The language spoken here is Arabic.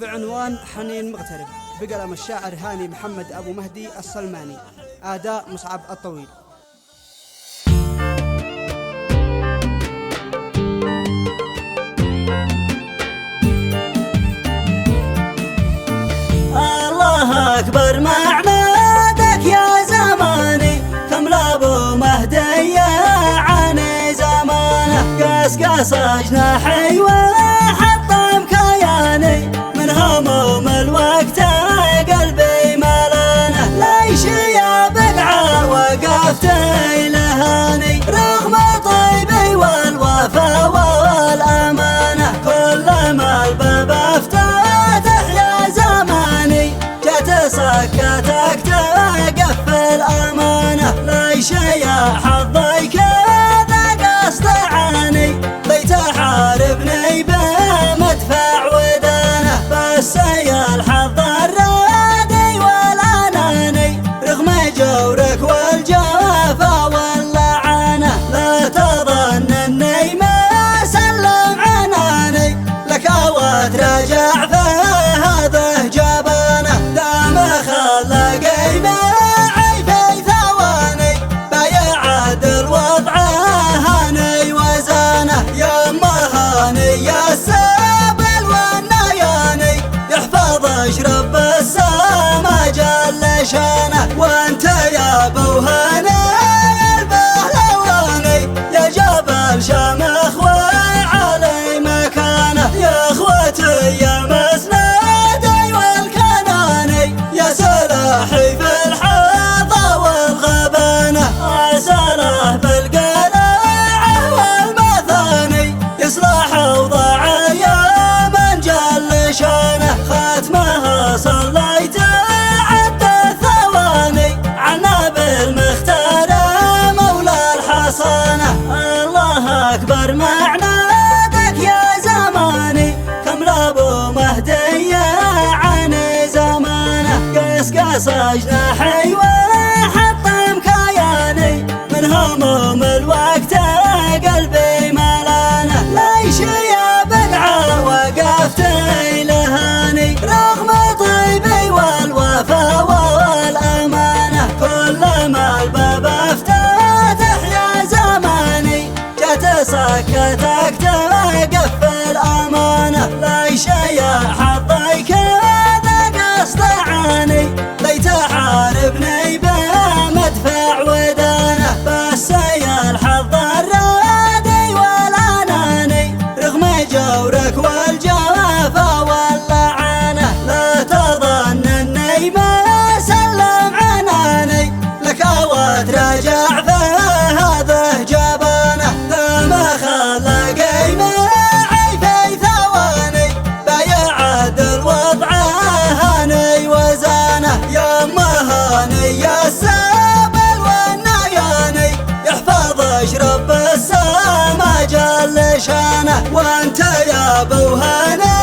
بعنوان حنين مغترب، بقلم الشاعر هاني محمد أبو مهدي السلماني، أداء مصعب الطويل. الله أكبر معمدك يا زماني، كم لابو مهدي عن زمانه، قصقص جناحي وحطم كياني، من هموم الوقت قلبي ملانه، ليش يا بقعة وقفت لهاني، رغم طيبي والوفا والأمانة، كل ما الباب افتتح يا زماني، جت سكتك تقفل أمانة، ليش يا حظي كذا قصد عاني، بيت حاربني بمدفع ودانه، بس يا الحظ الرادي والأناني، رغم جورك والجفا واللعنة، لا تظن اني ما سلم عناني، لك وتراجع فهذا جبانه، دام خلقي معي في ثواني، بايع الوضع هاني وزانه، يما هاني السبل والنياني، يحفظ اشرب السما جل شانه، وانت يا ابو هاني البهلواني، يا جبل شامخ وعلي مكانه، يا اخوتي يا مسندي والكناني، يا سلاحي في الحظى والغبانه، عسله بالقلاعه والمثاني، يصلح اوضاع يا من جل شانه، ختمها صليت عد الثواني، عنا بالمختار مولى الحصانه، الله اكبر معنادك يا زماني، كم لابو مهدي عن زمانه، قصقص جناحي وحطم كياني، من هموم الوقت قلبي ملانه، ليش يا بقعة وقفت لهاني، رغم طيبي والوفا والأمانة، كل ما الباب افتتح يا زماني، جت سكتك تقفل أمانة، ليش يا حظي كذا قصد عاني، بيت حاربني بمدفع ودانه، بس يا الحظ الرادي والأناني، رغم جورك والجفا واللعنة، لا تظن اني ما سلم عناني، لك وتراجع فهذا جبانه، دام خلقي معي في ثواني، بايع الوضع هاني وزانه، يما هاني السبل والنياني، يحفظ اشرب السما جل شانه، وانت يا ابو هاني